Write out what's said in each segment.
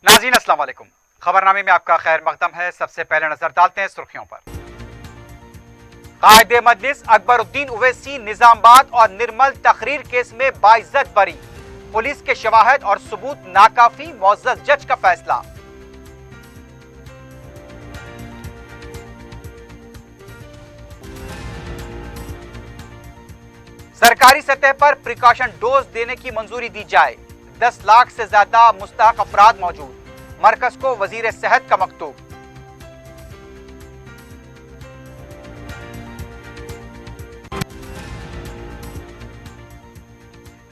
नाज़रीन अस्सलाम वालेकुम। खबरनामे में आपका खैर मकदम है। सबसे पहले नजर डालते हैं सुर्खियों पर। कायदे मजलिस अकबरुद्दीन ओवैसी निजामबाद और निर्मल तकरीर केस में बाइज्जत बरी। पुलिस के शवाहिद और सबूत नाकाफी, मुअज़्ज़ज़ जज का फैसला। सरकारी सतह पर प्रिकॉशन डोज देने की मंजूरी दी जाए। 10 लाख से ज्यादा मुस्तहक अफराद मौजूद। मरकज को वजीर सेहत का मकतूब।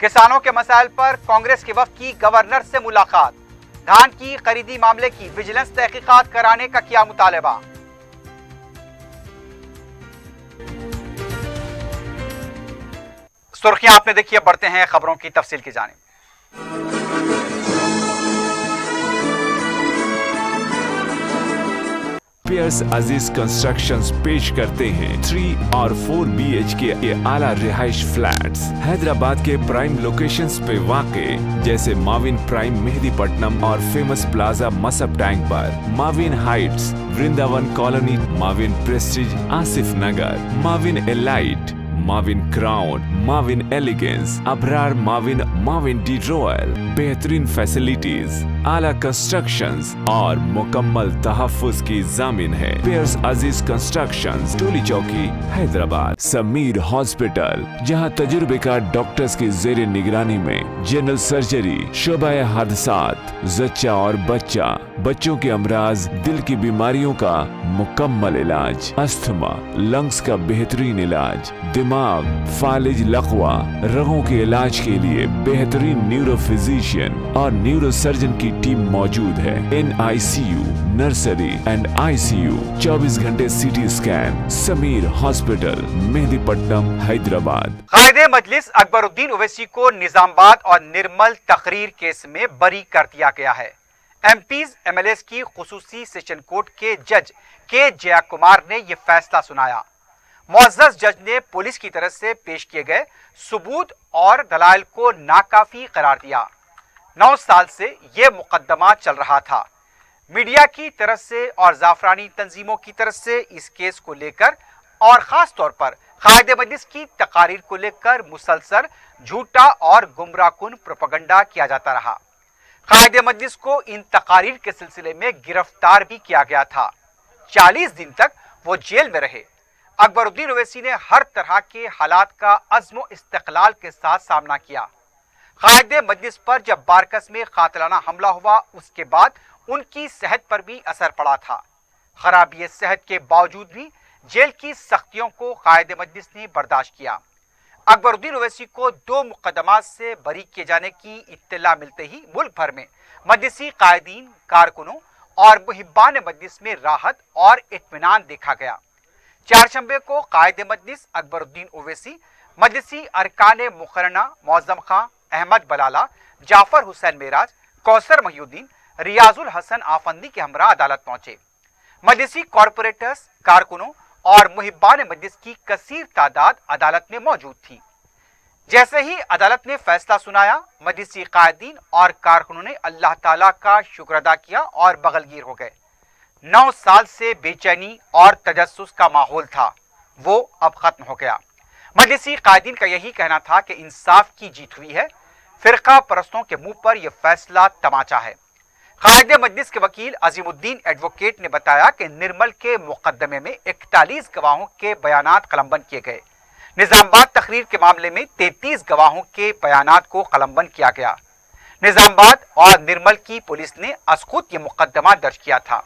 किसानों के मसाइल पर कांग्रेस के वफ्द की गवर्नर से मुलाकात। धान की खरीदी मामले की विजिलेंस तहकीकात कराने का किया मुतालबा। सुर्खियां आपने देखी, अब बढ़ते हैं खबरों की तफसील की जानिब। पियर्स अजीज कंस्ट्रक्शंस पेश करते हैं 3 और 4 BHK के आला रिहाइश फ्लैट्स हैदराबाद के प्राइम लोकेशंस पे वाक़े, जैसे माविन प्राइम मेहदीपट्टनम और फेमस प्लाजा मसब टैंक पर, Mavin heights Vrindavan colony, Mavin prestige Asif Nagar, Mavin elite, Mavin crown, Mavin elegance, Abrar Mavin, Mavin de royal. बेहतरीन फैसिलिटीज, आला कंस्ट्रक्शंस और मुकम्मल तहफ्फुज की जामिन है। पियर्स अजीज कंस्ट्रक्शंस, टोली चौकी, हैदराबाद। समीर हॉस्पिटल, जहां तजुर्बेकार डॉक्टर्स की जेर निगरानी में जनरल सर्जरी, शोबा हादसात, जच्चा और बच्चा, बच्चों के अमराज, दिल की बीमारियों का मुकम्मल इलाज, अस्थमा, लंग्स का बेहतरीन इलाज, दिमाग, फालिज, लकवा, रगों के इलाज के लिए बेहतरीन न्यूरो फिजिशियन और न्यूरो सर्जन की टीम मौजूद है। NICU, नर्सरी एंड ICU, 24 घंटे CT scan. Sameer hospital, Mehdipatnam, Hyderabad. कायदे मजलिस अकबरुद्दीन ओवैसी को निजामबाद और निर्मल तकरीर केस में बरी कर दिया गया है। MPs MLAs की खुसूसी सेशन कोर्ट के जज के जया कुमार ने यह फैसला सुनाया। मुअज़्ज़ज़ जज ने पुलिस की तरफ से पेश किए गए सबूत और दलाइल को नाकाफी करार दिया। 9 साल से यह मुकदमा चल रहा था। मीडिया की तरफ से और जाफरानी तंजीमों की तरफ से इस केस को लेकर और खास तौर पर कायदे मजलिस की तकारीर को लेकर मुसलसल झूठा और गुमराहकुन प्रोपेगेंडा किया जाता रहा। कायदे मजलिस को इन तकारीर के सिलसिले में गिरफ्तार भी किया गया था। 40 दिन तक वो जेल में रहे। अकबरुद्दीन ओवैसी ने हर तरह के हालात का अज़्म इस्तिक़लाल के साथ सामना किया। कायदे मजलिस पर जब बारकस में कातिलाना हमला हुआ, उसके बाद उनकी सेहत पर भी असर पड़ा था। खराबी सेहत के बावजूद भी जेल की सख्तियों को कायदे मजलिस ने बर्दाश्त किया। अकबरुद्दीन ओवैसी को 2 मुकदमात से बरी किए जाने की इत्तला मिलते ही मुल्क भर में मजलिसी कायदीन, कारकुनों और मुहिब्बान मजलिस में राहत और इत्मीनान देखा गया। चारशंबे को कायदे मजलिस अकबरुद्दीन ओवैसी मजलिसी अरकाने मुकर्रना मौज़म खां, अहमद बलाला, जाफर हुसैन मेराज, कौसर महिउद्दीन, रियाजुल हसन आफंदी के हमरा अदालत पहुंचे। मजलिसी कॉरपोरेटर्स, कारकुनों और मुहिब्बान मजलिस की कसीर तादाद अदालत में मौजूद थी। जैसे ही अदालत ने फैसला सुनाया, मजलिसी कायदीन और कारकुनों ने अल्लाह ताला का शुक्र अदा किया और बगलगीर हो गए। 9 साल से बेचैनी और तजस्सुस का माहौल था, वो अब खत्म हो गया। मजलिसी कायदीन का यही कहना था कि इंसाफ की जीत हुई है। फिरका परस्तों के मुंह पर यह फैसला तमाचा है। कायदे मजलिस के वकील अजीमुद्दीन एडवोकेट ने बताया कि निर्मल के मुकदमे में 41 गवाहों के बयानात कलमबंद किए गए। निजामबाद तकरीर के मामले में 33 गवाहों के बयानात को कलमबंद किया गया। निजामबाद और निर्मल की पुलिस ने असखुद ये मुकदमा दर्ज किया था।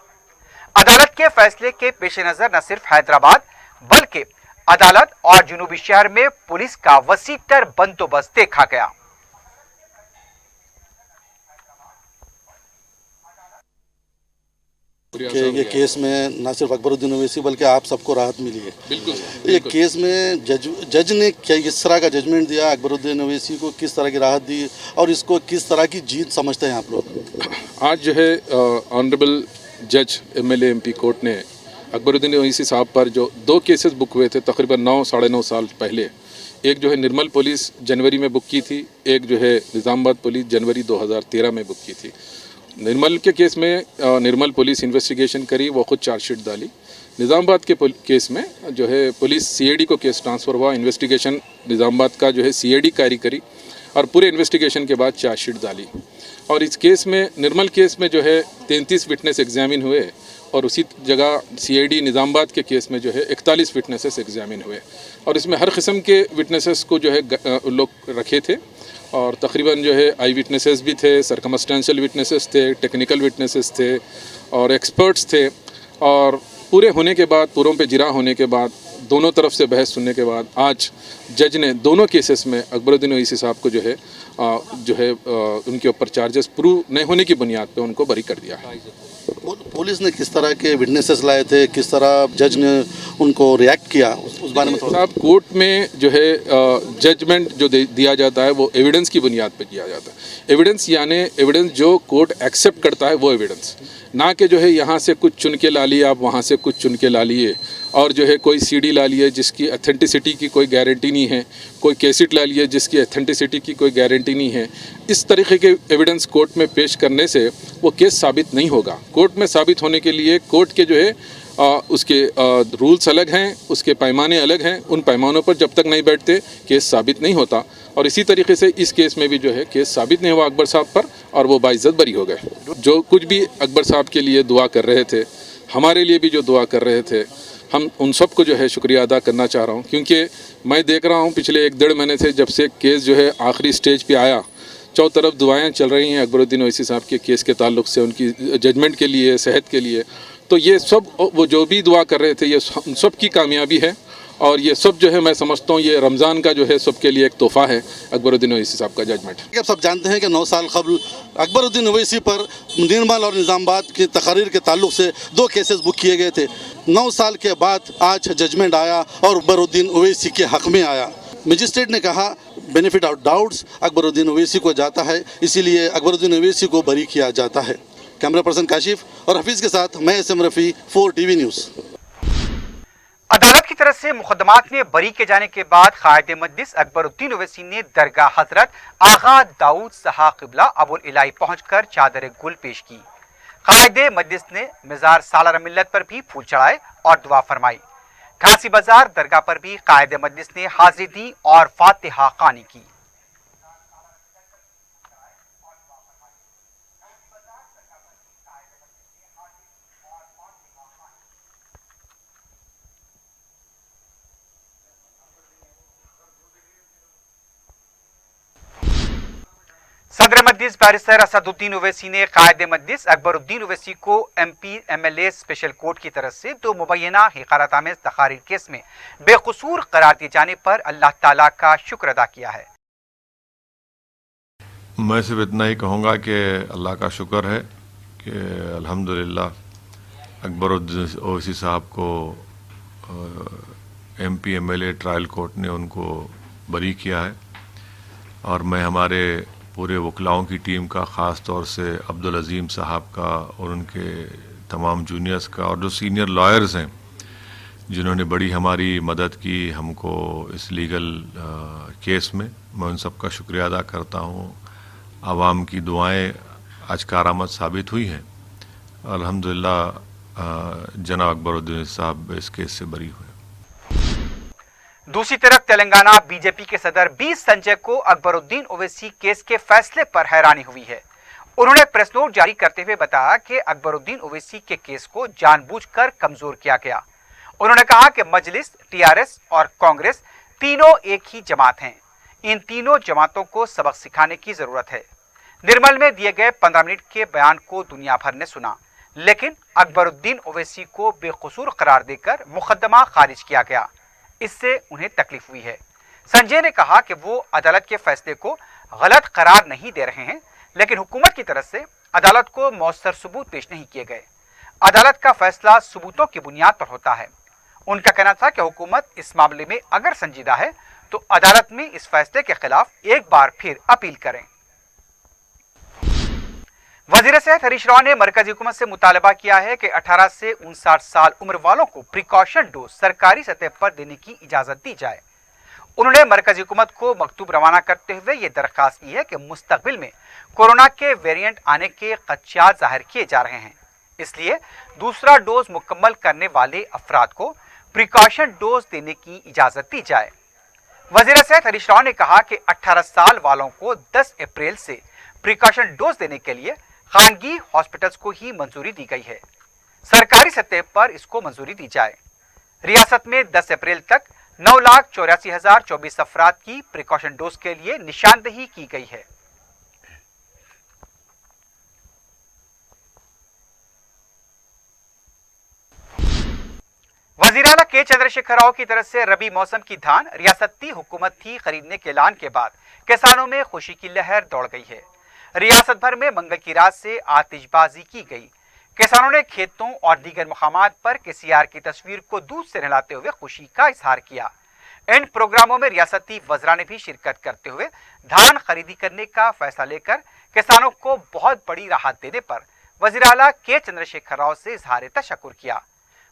अदालत के फैसले के पेश नजर न सिर्फ हैदराबाद बल्कि अदालत और जुनूबी शहर में पुलिस का वसीतर बंदोबस्त देखा गया। कि ये केस में न सिर्फ अकबरुद्दीन ओवैसी बल्कि आप सबको राहत मिली है। बिल्कुल। ये केस में जज ने क्या किस तरह का जजमेंट दिया, अकबरुद्दीन ओवैसी को किस तरह की राहत दी और इसको किस तरह की जीत समझते हैं आप लोग? आज जो है ऑनरेबल जज MLA MP कोर्ट ने अकबरुद्दीन ओवैसी साहब पर जो 2 केसेस बुक हुए थे तकरीबन 9 साढ़े 9 साल पहले, एक जो है निर्मल पुलिस जनवरी में बुक की थी, एक जो है निज़ामबाद पुलिस जनवरी 2013 में बुक की थी। निर्मल के केस में निर्मल पुलिस इन्वेस्टिगेशन करी, वो खुद चार्जशीट डाली। निज़ामाबाद के केस में जो है पुलिस सीआईडी को केस ट्रांसफ़र हुआ, इन्वेस्टिगेशन निज़ामाबाद का जो है सीआईडी कार्य करी और पूरे इन्वेस्टिगेशन के बाद चार्जशीट डाली। और इस केस में निर्मल केस में जो है 33 विटनेस एग्जामिन हुए और उसी जगह सीआईडी निज़ामाबाद के केस में जो है 41 विटनेसेस एग्जामिन हुए और इसमें हर किस्म के विटनेसेस को जो है लोग रखे थे और तकरीबन जो है आई विटनेसेस भी थे, सरकमस्टेंशियल विटनेसेस थे, टेक्निकल विटनेसेस थे और एक्सपर्ट्स थे। और पूरे होने के बाद, पूरों पे जिरा होने के बाद, दोनों तरफ से बहस सुनने के बाद आज जज ने दोनों केसेस में अकबरुद्दीन ओवैसी साहब को जो है उनके ऊपर चार्जेस प्रूव नहीं होने की बुनियाद पे उनको बरी कर दिया है। पुलिस ने किस तरह के विटनेसेस लाए थे, किस तरह जज ने उनको रिएक्ट किया, उस बारे में थोड़ा साहब कोर्ट में जो है जजमेंट जो दिया जाता है वो एविडेंस की बुनियाद पे दिया जाता है। एविडेंस यानी एविडेंस जो कोर्ट एक्सेप्ट करता है वो एविडेंस, ना कि जो है यहाँ से कुछ चुन के ला लिए आप, वहाँ से कुछ चुन के ला लिए और जो है कोई सीडी ला लिए जिसकी अथेंटिसिटी की कोई गारंटी नहीं है, कोई कैसेट ला लिए जिसकी अथेंटिसिटी की कोई गारंटी नहीं है। इस तरीके के एविडेंस कोर्ट में पेश करने से वो केस साबित नहीं होगा। कोर्ट में साबित होने के लिए कोर्ट के जो है उसके रूल्स अलग हैं, उसके पैमाने अलग हैं, उन पैमानों पर जब तक नहीं बैठते केस साबित नहीं होता। और इसी तरीके से इस केस में भी जो है केस साबित नहीं हुआ अकबर साहब पर और वो बाइज्जत बरी हो गए। जो कुछ भी अकबर साहब के लिए दुआ कर रहे थे, हमारे लिए भी जो दुआ कर रहे थे, हम उन सब को जो है शुक्रिया अदा करना चाह रहा हूँ, क्योंकि मैं देख रहा हूँ पिछले 1-1.5 महीने से जब से केस जो है आखिरी स्टेज पे आया, चारों तरफ दुआएं चल रही हैं अकबरुद्दीन ओवैसी साहब के केस के ताल्लुक से, उनकी जजमेंट के लिए, सेहत के लिए। तो ये सब वो जो भी दुआ कर रहे थे ये सब की कामयाबी है और ये सब जो है मैं समझता हूँ ये रमज़ान का जो है सबके लिए एक तोहफ़ा है अकबरुद्दीन ओवैसी साहब का जजमेंट। आप सब जानते हैं कि 9 साल कबल अकबरुद्दीन ओवैसी पर निर्मल और निज़ामाबाद की तकरीर के ताल्लुक से 2 केसेस बुक किए गए थे। 9 साल के बाद आज जजमेंट आया और अकबरुद्दीन ओवैसी के हक़ में आया। मजिस्ट्रेट ने कहा benefit of doubts Akbaruddin Owaisi को जाता है, इसीलिए अकबरुद्दीन ओवैसी को बरी किया जाता है। कैमरा पर्सन काशिफ और हफीज़ के साथ मैं एसएम रफ़ी, 4 टीवी न्यूज़। अदालत की तरफ से मुकदमात में बरी के जाने के बाद कायदे मजलिस अकबरुद्दीन ओवैसी ने दरगाह हजरत आगा दाऊद सहा क़िबला अबुल इलाई पहुंचकर चादर गुल पेश की। कायदे मजलिस ने मिजार सालाना मिल्लत पर भी फूल चढ़ाए और दुआ फरमाई। घासी बाजार दरगाह पर भी कायदे मजलिस ने हाजिरी दी और फातिहा खानी की। सदर मजलिस बैरिस्टर असदुद्दीन ओवैसी ने कायदे मजलिस अकबरुद्दीन ओवैसी को MP MLA स्पेशल कोर्ट की तरफ से 2 मुबैना हिकारत आमेज तकारीर केस में बेकसूर करार दिए जाने पर अल्लाह ताला का शुक्र अदा किया है। मैं सिर्फ इतना ही कहूँगा कि अल्लाह का शुक्र है कि अल्हम्दुलिल्लाह अकबरुद्दीन ओवैसी साहब को MP MLA ट्रायल कोर्ट ने उनको बरी किया है और मैं हमारे पूरे वकलाओं की टीम का, ख़ास तौर से अब्दुल अज़ीम साहब का और उनके तमाम जूनियर्स का और जो सीनियर लॉयर्स हैं जिन्होंने बड़ी हमारी मदद की हमको इस लीगल केस में, मैं उन सब का शुक्रिया अदा करता हूँ। आवाम की दुआएं आज कारआमद साबित हुई हैं। अल्हम्दुलिल्लाह जनाब अकबरुद्दीन साहब इस केस से बरी हुए। दूसरी तरफ तेलंगाना बीजेपी के सदर बी संजय को अकबरुद्दीन ओवैसी केस के फैसले पर हैरानी हुई है। उन्होंने प्रेस नोट जारी करते हुए बताया कि अकबरुद्दीन ओवैसी के केस को जानबूझकर कमजोर किया गया। उन्होंने कहा कि मजलिस, TRS और कांग्रेस तीनों एक ही जमात हैं। इन तीनों जमातों को सबक सिखाने की जरूरत है। निर्मल में दिए गए 15 मिनट के बयान को दुनिया भर ने सुना, लेकिन अकबरुद्दीन ओवैसी को बेकसूर करार देकर मुकदमा खारिज किया गया। इससे उन्हें तकलीफ हुई है। संजय ने कहा कि वो अदालत के फैसले को गलत करार नहीं दे रहे हैं, लेकिन हुकूमत की तरफ से अदालत को मौसर सबूत पेश नहीं किए गए। अदालत का फैसला सबूतों की बुनियाद पर होता है। उनका कहना था कि हुकूमत इस मामले में अगर संजीदा है तो अदालत में इस फैसले के खिलाफ एक बार फिर अपील करें। वजीर सेहत हरीश राव ने मरकजी हुकूमत से मुतालबा किया है कि 18 से 59 साल उम्र वालों को प्रिकॉशन डोज सरकारी सतह पर देने की इजाजत दी जाए। उन्होंने मरकजी हुकूमत को मकतूब रवाना करते हुए ये दरख्वास्त की है कि मुस्तकबिल में कोरोना के वेरिएंट आने के खदशात जाहिर किए जा रहे हैं, इसलिए दूसरा डोज मुकम्मल करने वाले अफराद को प्रिकॉशन डोज देने की इजाज़त दी जाए। वज़ीर सेहत हरीश राव ने कहा कि 18 साल वालों को 10 अप्रैल से प्रिकॉशन डोज देने के लिए खानगी हॉस्पिटल्स को ही मंजूरी दी गई है, सरकारी सतह पर इसको मंजूरी दी जाए। रियासत में 10 अप्रैल तक 9,84,024 अफराद की प्रिकॉशन डोज के लिए निशानदही की गई है। वज़ीर आला के चंद्रशेखर राव की तरफ से रबी मौसम की धान रियासती हुकूमत ही खरीदने के ऐलान के बाद किसानों में खुशी की लहर दौड़ गई है। रियासत भर में मंगल की रात से आतिशबाजी की गई। किसानों ने खेतों और दीगर मुकामात पर केसीआर की तस्वीर को दूध से नहलाते हुए खुशी का इजहार किया। इन प्रोग्रामों में रियासती वज़रा ने भी शिरकत करते हुए धान खरीदी करने का फैसला लेकर किसानों को बहुत बड़ी राहत देने पर वज़ीर आला के चंद्रशेखर राव से इजहार तशक्कुर किया।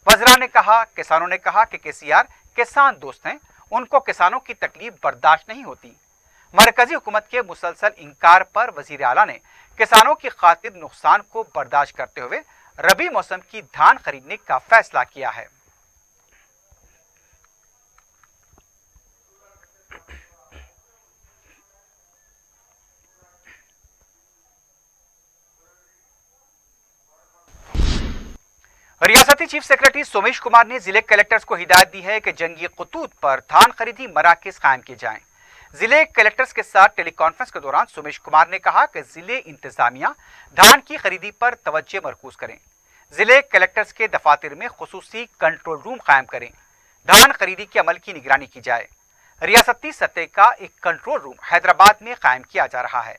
वज़रा ने कहा, किसानों ने कहा कि केसीआर किसान दोस्त हैं, उनको किसानों की तकलीफ बर्दाश्त नहीं होती। मरकजी हुकूमत के मुसलसल इंकार पर वज़ीर आला ने किसानों की खातिर नुकसान को बर्दाश्त करते हुए रबी मौसम की धान खरीदने का फैसला किया है। रियासती चीफ सेक्रेटरी सोमेश कुमार ने जिले कलेक्टर्स को हिदायत दी है कि जंगी खतूत पर धान खरीदी मराकज कायम किए जाएं। जिले कलेक्टर्स के साथ टेली कॉन्फ्रेंस के दौरान सोमेश कुमार ने कहा कि जिले इंतजामिया धान की खरीदी पर तवज्जो मरकूज करें। जिले कलेक्टर्स के दफातर में खुसूसी कंट्रोल रूम कायम करें। धान खरीदी के अमल की निगरानी की जाए। रियासती सतह का एक कंट्रोल रूम हैदराबाद में कायम किया जा रहा है।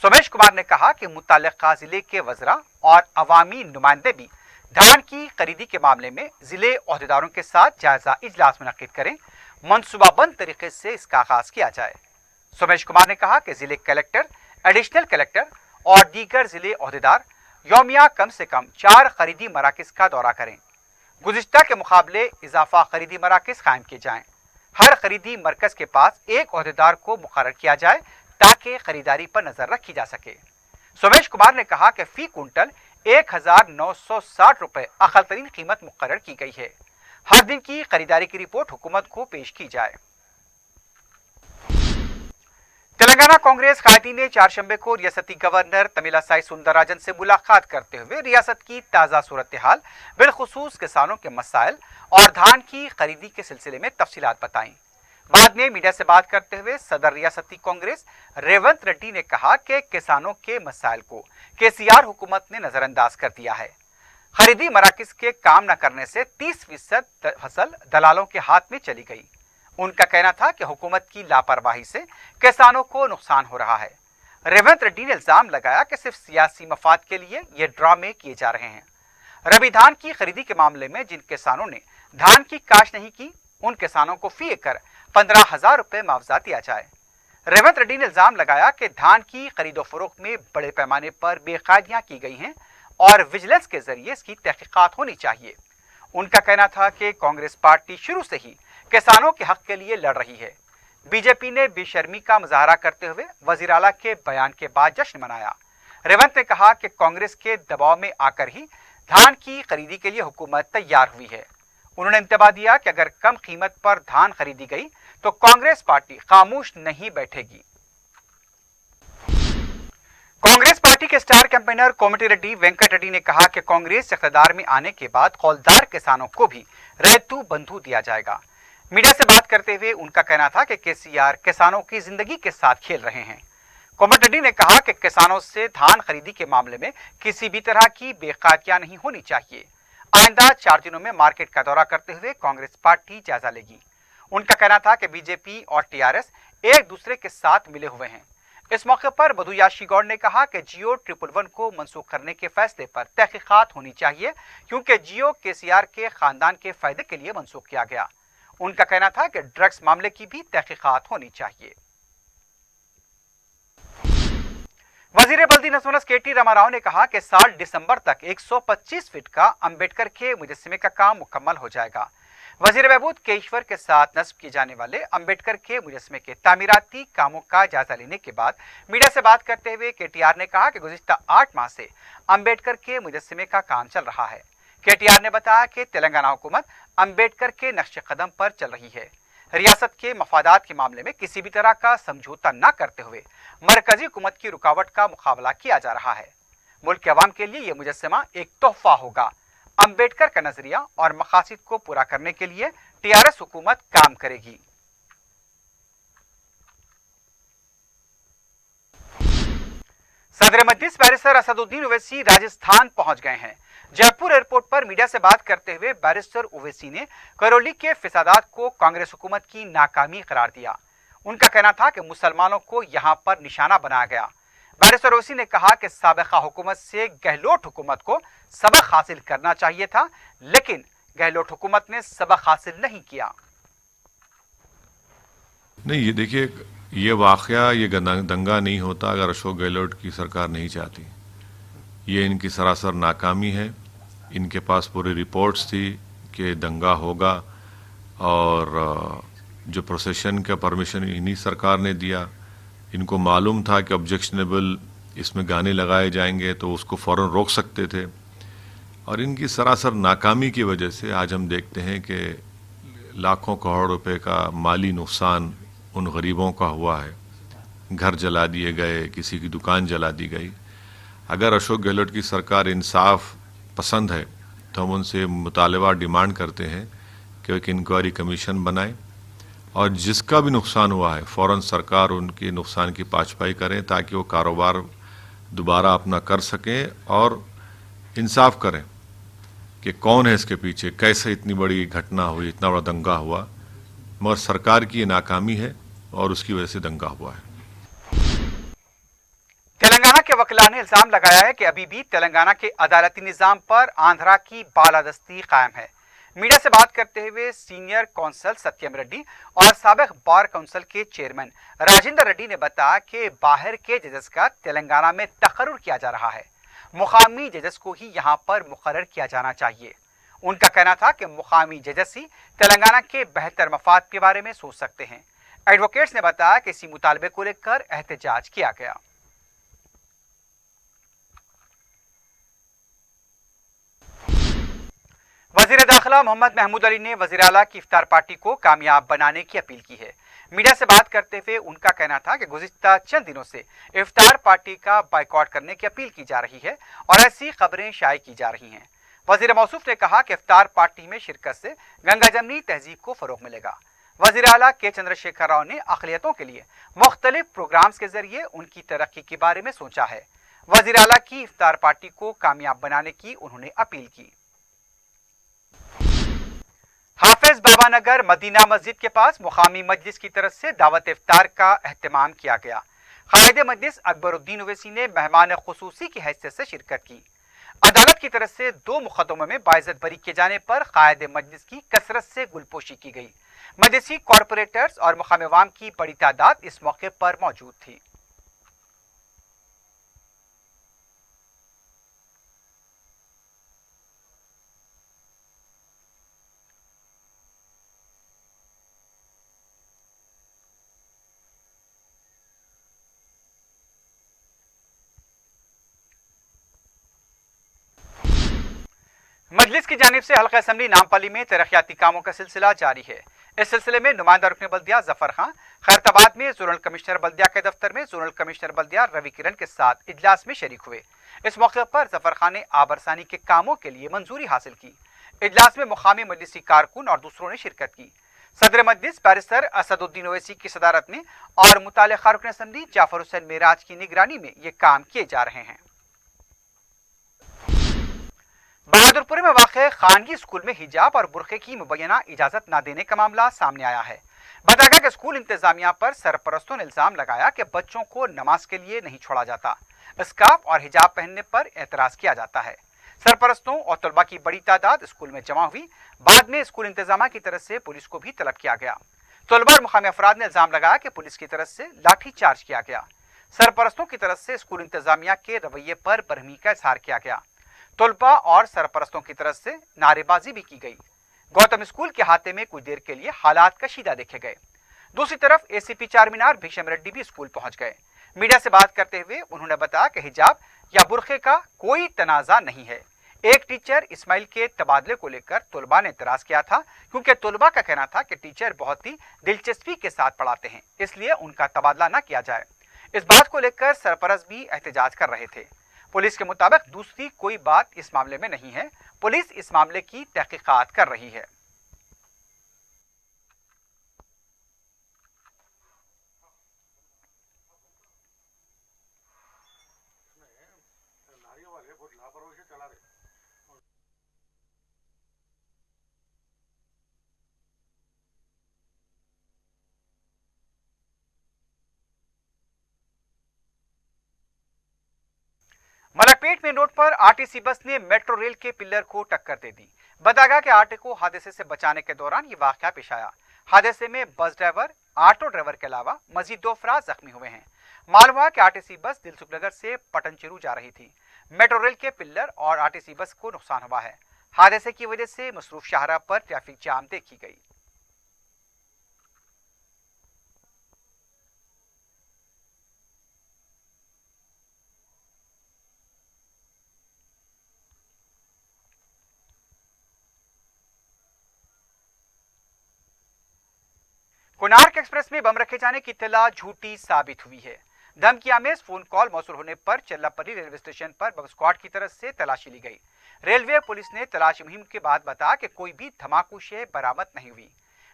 सोमेश कुमार ने कहा कि मुताल्लिका जिले के वज़रा और अवामी नुमाइंदे भी धान की खरीदी के मामले में जिले ओहदेदारों के साथ जायजा इजलास मुनक्किद करें, मनसूबाबंद तरीके से इसका आगाज किया जाए। सोमेश कुमार ने कहा कि जिले कलेक्टर, एडिशनल कलेक्टर और दीगर जिले ओहदेदार यौमिया कम से कम 4 खरीदी मराकज का दौरा करें। गुज़िश्ता के मुकाबले इजाफा खरीदी मराकज कायम किए जाएं। हर खरीदी मरकज के पास एक ओहदेदार को मुकर्रर किया जाए ताकि खरीदारी पर नजर रखी जा सके। सोमेश कुमार ने कहा कि फी कुंटल 1,960 रुपए अक़ल तरीन कीमत मुकर्रर की गई है। हर दिन की खरीदारी की रिपोर्ट हुकूमत को पेश की जाए। तेलंगाना कांग्रेस कायदीन ने चारशंबे को रियासती गवर्नर तमिलिसाई सुंदरराजन से मुलाकात करते हुए रियासत की ताज़ा सूरत हाल, बिलखुसूस किसानों के मसाइल और धान की खरीदी के सिलसिले में तफसीलात बताई। बाद में मीडिया से बात करते हुए सदर रियासती कांग्रेस रेवंत रेड्डी ने कहा कि किसानों के मसाइल को केसीआर हुकूमत ने नजरअंदाज कर दिया है। खरीदी मराकज के काम न करने से 30% फसल दलालों के हाथ में चली गई। उनका कहना था कि हुकूमत की लापरवाही से किसानों को नुकसान हो रहा है। रेवंत रेड्डी ने इल्जाम लगाया कि सिर्फ सियासी मफाद के लिए ये ड्रामे किए जा रहे हैं। रबी धान की खरीदी के मामले में जिन किसानों ने धान की काश्त नहीं की, उन किसानों को फी एकड़ 15,000 रुपए मुआवजा दिया जाए। रेवंत रेड्डी ने इल्जाम लगाया कि धान की खरीदो फरोख्त में बड़े पैमाने पर बेकायदियां की गई हैं और विजिलेंस के जरिए इसकी तहकीकात होनी चाहिए। उनका कहना था कि कांग्रेस पार्टी शुरू से ही किसानों के हक के लिए लड़ रही है। बीजेपी ने बेशर्मी का मुजाहरा करते हुए वज़ीर आला के बयान के बाद जश्न मनाया। रेवंत ने कहा कि कांग्रेस के दबाव में आकर ही धान की खरीदी के लिए हुकूमत तैयार हुई है। उन्होंने इंतबाह दिया कि अगर कम कीमत पर धान खरीदी गई तो कांग्रेस पार्टी खामोश नहीं बैठेगी। कांग्रेस पार्टी के स्टार कैंपेनर कोमटी रेड्डी वेंकट रेड्डी ने कहा कि कांग्रेस इख्तियार में आने के बाद कौलदार किसानों को भी रैतू बंधु दिया जाएगा। मीडिया से बात करते हुए उनका कहना था कि केसीआर किसानों की जिंदगी के साथ खेल रहे हैं। कोमटी रेड्डी ने कहा कि किसानों से धान खरीदी के मामले में किसी भी तरह की बेकायदियां नहीं होनी चाहिए। आइंदा 4 दिनों में मार्केट का दौरा करते हुए कांग्रेस पार्टी जायजा लेगी। उनका कहना था कि बीजेपी और टीआरएस एक दूसरे के साथ मिले हुए हैं। इस मौके पर मधु याशी गौड़ ने कहा कि जियो 111 को मनसूख करने के फैसले पर तहकीकात होनी चाहिए क्योंकि जियो केसीआर के खानदान के फायदे के लिए मनसूख किया गया। उनका कहना था कि ड्रग्स मामले की भी तहकीकात होनी चाहिए। वजीर बल्दी नसमनस केटी रामाराव ने कहा कि साल दिसंबर तक 125 फीट का अंबेडकर के मुजस्समे का काम मुकम्मल हो जाएगा। वजीर बहबूद के ईश्वर के साथ नस्ब किए जाने वाले अंबेडकर के मुजस्मे के तामीराती कामों का जायजा लेने के बाद मीडिया से बात करते हुए केटीआर ने कहा कि गुज़िश्ता 8 माह से अंबेडकर के मुजस्मे का काम चल रहा है। केटीआर ने बताया कि तेलंगाना हुकूमत अंबेडकर के नक्शे कदम पर चल रही है। रियासत के मफादात के मामले में किसी भी तरह का समझौता न करते हुए मरकजी हुकूमत की रुकावट का मुकाबला किया जा रहा है। मुल्क के अवाम के लिए यह मुजस्समा एक तोहफा होगा। अंबेडकर का नजरिया और मकासद को पूरा करने के लिए टीआरएस हुकूमत काम करेगी। सदर मजलिस बैरिस्टर असदुद्दीन ओवैसी राजस्थान पहुंच गए हैं। जयपुर एयरपोर्ट पर मीडिया से बात करते हुए बैरिस्टर ओवैसी ने करौली के फिसादात को कांग्रेस हुकूमत की नाकामी करार दिया। उनका कहना था कि मुसलमानों को यहां पर निशाना बनाया गया। बैरिस्टर ओवैसी ने कहा कि साबिका हुकूमत से गहलोत हुकूमत को सबक हासिल करना चाहिए था, लेकिन गहलोत हुकूमत ने सबक हासिल नहीं किया। नहीं, ये देखिए, ये वाकया, ये दंगा नहीं होता अगर अशोक गहलोत की सरकार नहीं चाहती। ये इनकी सरासर नाकामी है। इनके पास पूरी रिपोर्ट्स थी कि दंगा होगा और जो प्रोसेशन का परमिशन इन्हीं सरकार ने दिया। इनको मालूम था कि ऑब्जेक्शनेबल इसमें गाने लगाए जाएंगे तो उसको फ़ौरन रोक सकते थे, और इनकी सरासर नाकामी की वजह से आज हम देखते हैं कि लाखों करोड़ रुपए का माली नुकसान उन गरीबों का हुआ है। घर जला दिए गए, किसी की दुकान जला दी गई। अगर अशोक गहलोत की सरकार इंसाफ पसंद है तो हम उनसे मुतालबा डिमांड करते हैं कि एक इंक्वायरी कमीशन बनाए और जिसका भी नुकसान हुआ है फ़ौरन सरकार उनके नुकसान की पाचपाई करें ताकि वो कारोबार दोबारा अपना कर सकें और इंसाफ करें कि कौन है इसके पीछे, कैसे इतनी बड़ी घटना हुई, इतना बड़ा दंगा हुआ। मगर सरकार की ये नाकामी है और उसकी वजह से दंगा हुआ है। तेलंगाना के वकीलान ने इल्जाम लगाया है कि अभी भी तेलंगाना के अदालती निज़ाम पर आंध्रा की बालादस्ती कायम है। मीडिया से बात करते हुए सीनियर कौंसल सत्यम रेड्डी और साबिक बार काउंसिल के चेयरमैन राजेंद्र रेड्डी ने बताया कि बाहर के जजेस का तेलंगाना में तकर्रुर किया जा रहा है। मुकामी जजेस को ही यहाँ पर मुकर्रर किया जाना चाहिए। उनका कहना था कि मुकामी जजेस ही तेलंगाना के बेहतर मफाद के बारे में सोच सकते हैं। एडवोकेट्स ने बताया कि इसी मुतालबे को लेकर एहतजाज किया गया। वजीर दाखिला मोहम्मद महमूद अली ने वजीर आला की इफ्तार पार्टी को कामयाब बनाने की अपील की है। मीडिया से बात करते हुए उनका कहना था कि गुज़िश्ता चंद दिनों से इफ्तार पार्टी का बाइकआउट करने की अपील की जा रही है और ऐसी खबरें शाये की जा रही हैं। वजीर मौसूफ ने कहा कि इफ्तार पार्टी में शिरकत से गंगा जमनी तहजीब को फरोग मिलेगा। वजीर आला के चंद्रशेखर राव ने अक़लियतों के लिए मुख्तलिफ प्रोग्राम्स के जरिए उनकी तरक्की के बारे में सोचा है। वजीर आला की इफ्तार पार्टी को कामयाब बनाने की उन्होंने अपील की। हाफिज बाबा नगर मदीना मस्जिद के पास मुकामी मजलिस की तरफ से दावत इफ्तार का एहतमाम किया गया। कायद मजलिस अकबरुद्दीन ओवैसी ने मेहमान खुसूसी की हैसियत से शिरकत की। अदालत की तरफ से 2 मुकदमों में बाइज्जत बरी किए जाने पर कायद मजलिस की कसरत से गुलपोशी की गई। मजलिसी कॉरपोरेटर्स और मुकामी अवाम की बड़ी तादाद इस मौके पर मौजूद थी। मजलिस की जानिब से हल्का असम्बली नामपल्ली में तरक्याती कामों का सिलसिला जारी है। इस सिलसिले में नुमाइंदा रुकन बल्दिया जफर खां खैरताबाद में जोनल कमिश्नर बल्दिया के दफ्तर में जोनल कमिश्नर बल्दिया रवि किरण के साथ इजलास में शरीक हुए। इस मौके पर जफर खां ने आबरसानी के कामों के लिए मंजूरी हासिल की। इजलास में मुकामी मजलिसी कारकुन और दूसरों ने शिरकत की। सदर मजलिस बैरिस्टर असदुद्दीन ओवैसी की सदारत में और मुताल्लिका रुकन असम्बली जाफर हुसैन मेराज की निगरानी में ये काम किए जा रहे हैं। बहादुरपुर में वाक़े खानगी स्कूल में हिजाब और बुरखे की मुबैना इजाजत न देने का मामला सामने आया है। बताया गया कि स्कूल इंतजामिया पर सरपरस्तों ने इल्जाम लगाया कि बच्चों को नमाज के लिए नहीं छोड़ा जाता। स्कार्फ और हिजाब पहनने पर एतराज किया जाता है। सरपरस्तों और तलबा की बड़ी तादाद स्कूल में जमा हुई। बाद में स्कूल इंतजामिया की तरफ से पुलिस को भी तलब किया गया। तलबा और मुकामी अफराद ने इल्जाम लगाया कि पुलिस की तरफ से लाठी चार्ज किया गया। सरपरस्तों की तरफ से स्कूल इंतजामिया के रवैये पर बरहमी का इजहार किया गया। तलबा और सरपरस्तों की तरफ से नारेबाजी भी की गई। गौतम स्कूल के अहाते में कुछ देर के लिए हालात कशीदा देखे गए। दूसरी तरफ एसीपी चारमीनार भीषम रेड्डी भी स्कूल पहुंच गए। मीडिया से बात करते हुए उन्होंने बताया कि हिजाब या बुरखे का कोई तनाजा नहीं है। एक टीचर इस्माइल के तबादले को लेकर तलबा ने एतराज किया था, क्योंकि तलबा का कहना था कि टीचर बहुत ही दिलचस्पी के साथ पढ़ाते हैं, इसलिए उनका तबादला न किया जाए। इस बात को लेकर सरपरस्त भी एहतजाज कर रहे थे। पुलिस के मुताबिक दूसरी कोई बात इस मामले में नहीं है। पुलिस इस मामले की तहकीकात कर रही है। मलकपेट में रोड पर आरटीसी बस ने मेट्रो रेल के पिलर को टक्कर दे दी। बताया गया कि आरटी को हादसे से बचाने के दौरान ये वाकया पेश आया। हादसे में बस ड्राइवर, ऑटो ड्राइवर के अलावा मजीद 2 अफराद जख्मी हुए हैं। मालूम हुआ कि आरटीसी बस दिलसुखनगर से पटनचेरू जा रही थी। मेट्रो रेल के पिलर और आरटीसी बस को नुकसान हुआ है। हादसे की वजह से मसरूफ शाहराह पर ट्रैफिक जाम देखी गई। कोणार्क एक्सप्रेस में बम रखे जाने की इत्तला झूठी साबित हुई है। धमकी आमेज फोन कॉल मौसूल होने पर चल्लापल्ली रेलवे स्टेशन पर बम स्क्वाड की तरफ से तलाशी ली गई। रेलवे पुलिस ने तलाशी मुहिम के बाद बताया कि कोई भी धमाकू शे बरामद नहीं हुई।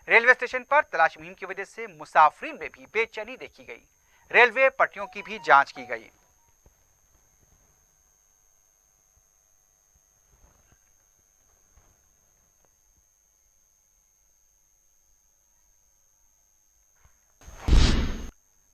रेलवे स्टेशन पर तलाशी मुहिम की वजह से मुसाफिरीन में भी बेचैनी देखी गई। रेलवे पटरियों की भी जांच की गई।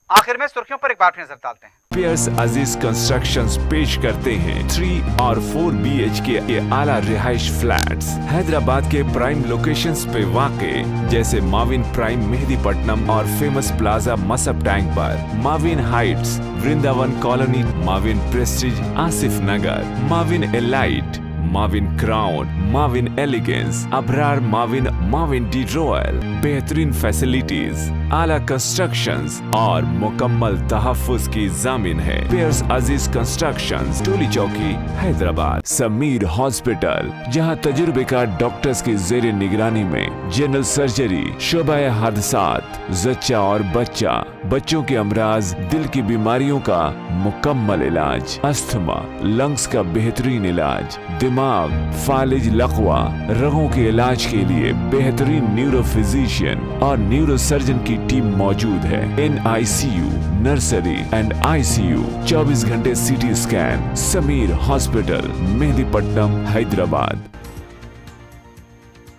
आखिर में सुर्खियों पर एक बार नजर डालते हैं। पियर्स अजीज कंस्ट्रक्शंस पेश करते हैं 3 और 4 BHK के आला रिहाइश फ्लैट्स हैदराबाद के प्राइम लोकेशंस पे वाक़े, जैसे माविन प्राइम मेहदीपट्टनम और फेमस प्लाजा मसब टैंक पर, Mavin heights Vrindavan colony, Mavin prestige Asif Nagar, Mavin elite, Mavin crown, Mavin elegance, Abrar Mavin, Mavin de royal. बेहतरीन फैसिलिटीज, आला कंस्ट्रक्शंस और मुकम्मल तहफ्फुज की जामिन है। पियर्स अजीज कंस्ट्रक्शंस, टोली चौकी, हैदराबाद। समीर हॉस्पिटल, जहां तजुर्बेकार डॉक्टर्स की जेर निगरानी में जनरल सर्जरी, शोबा हादसात, जच्चा और बच्चा, बच्चों के अमराज, दिल की बीमारियों का मुकम्मल इलाज, अस्थमा, लंग्स का बेहतरीन इलाज, दिमाग, फालिज, लकवा, रगों के इलाज के लिए बेहतरीन न्यूरो फिजिशियन और न्यूरो सर्जन की टीम मौजूद है। NICU, नर्सरी एंड ICU, 24 घंटे CT scan. Sameer hospital, Mehdipatnam, Hyderabad.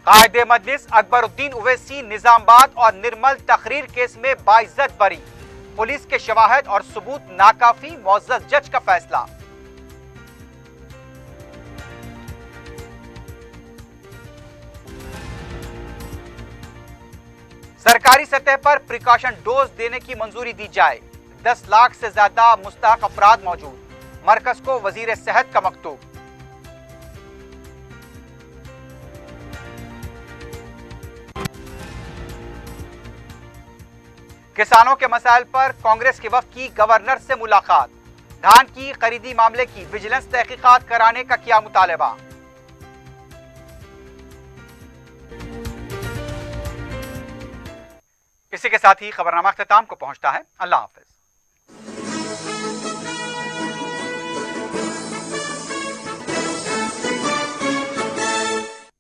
कायदे मजलिस अकबरुद्दीन ओवैसी निजामाबाद और निर्मल तकरीर केस में बाइज्जत बरी। पुलिस के शवाहिद और सबूत नाकाफी, मुअज़्ज़ज़ जज का फैसला। सरकारी सतह पर प्रिकॉशन डोज देने की मंजूरी दी जाए। 10 लाख से ज्यादा मुस्तहक अफराद मौजूद। मरकज को वजीर सेहत का मकतूब। किसानों के मसाइल पर कांग्रेस के वफ्द की गवर्नर से मुलाकात। धान की खरीदी मामले की विजिलेंस तहकीकात कराने का किया मुतालबा। इसी के साथ ही खबरनामा अख्ताम को पहुंचता है। अल्लाह हाफिज।